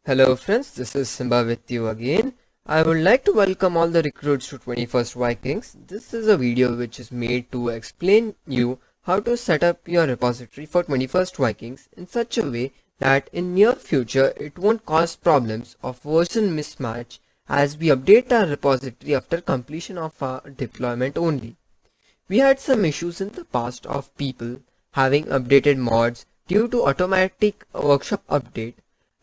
Hello friends, this is Simba with you again. I would like to welcome all the recruits to 21st Vikings. This is a video which is made to explain you how to set up your repository for 21st Vikings in such a way that in near future it won't cause problems of version mismatch as we update our repository after completion of our deployment only. We had some issues in the past of people having updated mods due to automatic workshop update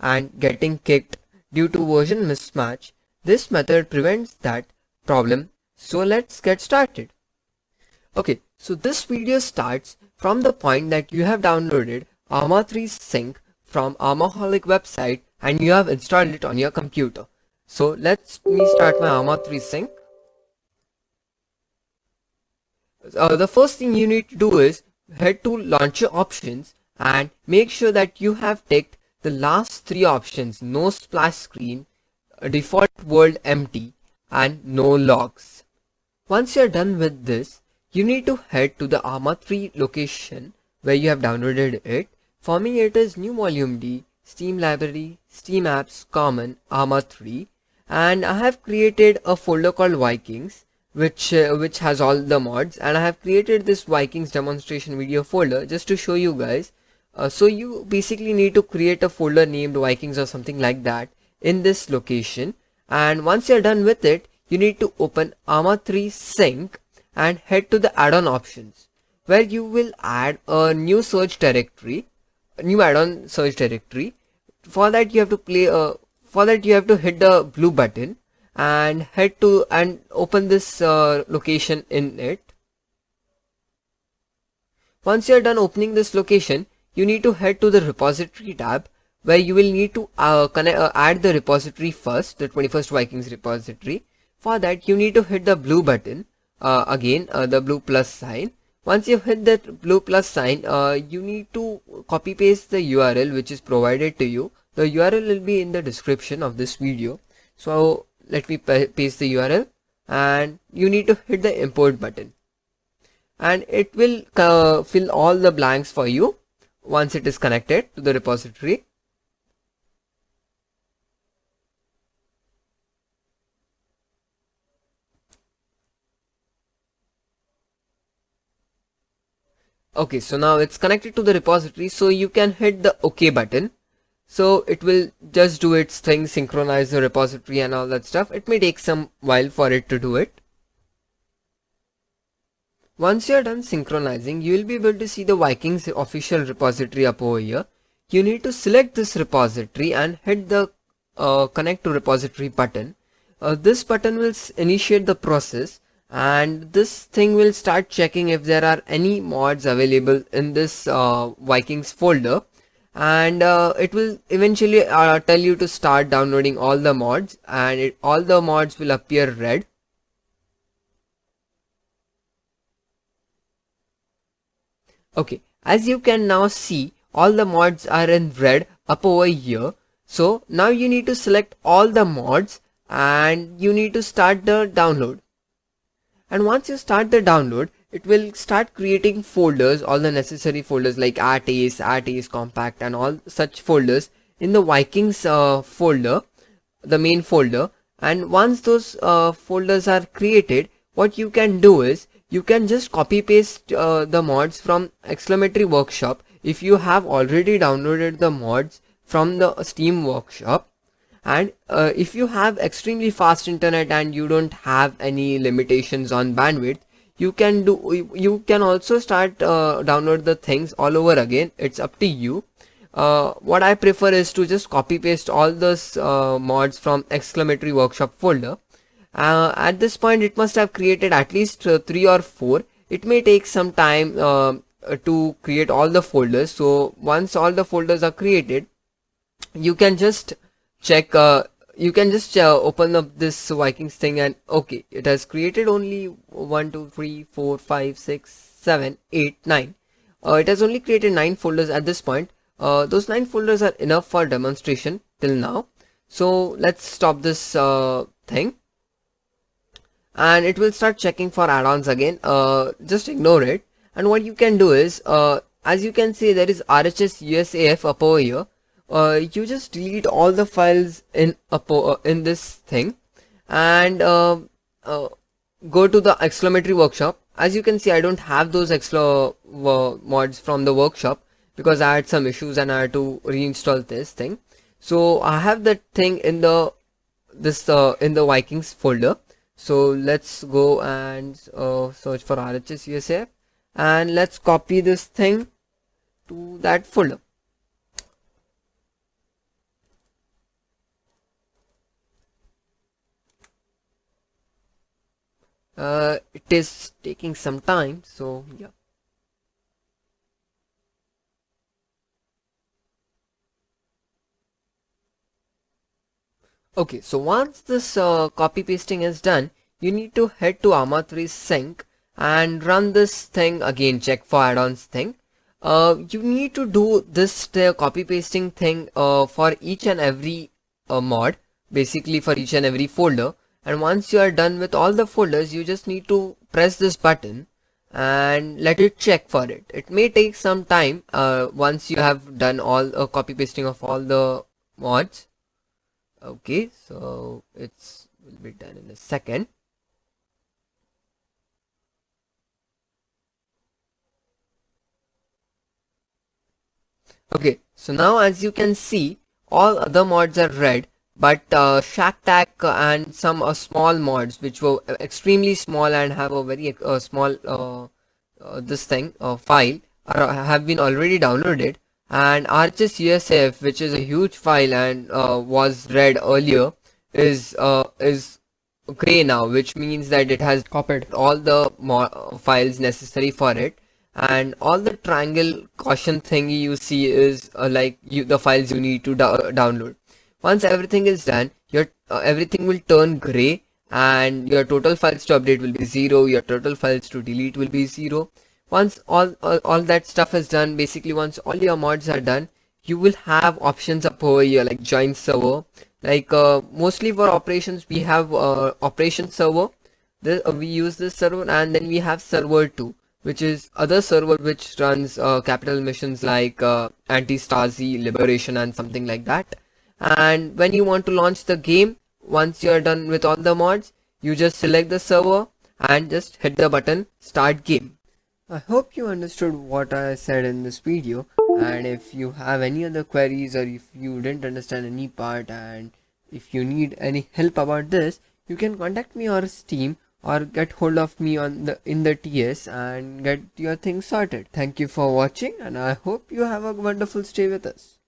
and getting kicked due to version mismatch. This method prevents that problem. So let's get started. Okay, so this video starts from the point that you have downloaded Arma 3 Sync from Armaholic website and you have installed it on your computer. So let me start my Arma 3 Sync. The first thing you need to do is head to launcher options and make sure that you have ticked the last three options: no splash screen, default world empty, and no logs. Once you're done with this, you need to head to the Arma 3 location where you have downloaded it. For me it is new volume D, Steam library, Steam apps, common, Arma 3, and I have created a folder called Vikings which has all the mods, and I have created this Vikings demonstration video folder just to show you guys. So you basically need to create a folder named Vikings or something like that in this location, and once you're done with it, you need to open Arma 3 Sync and head to the add-on options where you will add a new search directory, a new add-on search directory. For that you have to hit the blue button and head to and open this location in it. Once you are done opening this location, you need to head to the repository tab where you will need to add the repository first, the 21st Vikings repository. For that you need to hit the blue button, the blue plus sign. Once you hit that blue plus sign, you need to copy paste the URL which is provided to you. The URL will be in the description of this video. So let me paste the URL, and you need to hit the import button and it will fill all the blanks for you once it is connected to the repository. Okay, so now it's connected to the repository, so you can hit the OK button. So it will just do its thing, synchronize the repository and all that stuff. It may take some while for it to do it. Once you are done synchronizing, you will be able to see the Vikings official repository up over here. You need to select this repository and hit the connect to repository button. This button will initiate the process, and this thing will start checking if there are any mods available in this Vikings folder, and it will eventually tell you to start downloading all the mods, and all the mods will appear red. Okay, as you can now see, all the mods are in red up over here. So now you need to select all the mods and you need to start the download. And once you start the download, it will start creating folders, all the necessary folders like ATACE, compact and all such folders in the Vikings folder, the main folder. And once those folders are created, what you can do is you can just copy paste the mods from exclamatory workshop if you have already downloaded the mods from the Steam workshop. And if you have extremely fast internet and you don't have any limitations on bandwidth, you can also start download the things all over again. It's up to you. What I prefer is to just copy paste all those mods from exclamatory workshop folder. At this point it must have created at least 3 or 4. It may take some time to create all the folders. So once all the folders are created, you can just check, open up this Vikings thing, and okay, it has created only 1 2 3 4 5 6 7 8 9. It has only created 9 folders at this point. Those 9 folders are enough for demonstration till now. So let's stop this thing, and it will start checking for add-ons again. Just ignore it, and what you can do is, as you can see, there is RHS USAF up over here. you just delete all the files in in this thing, and uh, go to the exclamatory workshop. As you can see, I don't have those mods from the workshop because I had some issues and I had to reinstall this thing. So I have that thing in the in the Vikings folder. So let's go and search for RHS USAF, and let's copy this thing to that folder. It is taking some time, so yeah. Okay, so once this copy pasting is done, you need to head to Arma 3 sync and run this thing again, check for add-ons thing. You need to do this copy pasting thing for each and every mod, basically for each and every folder. And once you are done with all the folders, you just need to press this button and let it check for it. It may take some time once you have done all copy pasting of all the mods. Okay, so it's will be done in a second. Okay, so now as you can see, all other mods are red, but Shack Tack and some small mods which were extremely small and have a very small this thing file have been already downloaded, and RHS USF, which is a huge file and was red earlier, is gray now, which means that it has copied all the files necessary for it, and all the triangle caution thingy you see is the files you need to download. Once everything is done, your everything will turn gray, and your total files to update will be 0, your total files to delete will be 0. Once all that stuff is done, basically once all your mods are done, you will have options up over here like join server. Like mostly for operations, we have operation server. We use this server, and then we have server 2, which is other server which runs capital missions like anti-Stasi, liberation, and something like that. And when you want to launch the game, once you are done with all the mods, you just select the server and just hit the button start game. I hope you understood what I said in this video, and if you have any other queries or if you didn't understand any part and if you need any help about this, you can contact me or Steam or get hold of me on in the TS and get your things sorted. Thank you for watching, and I hope you have a wonderful stay with us.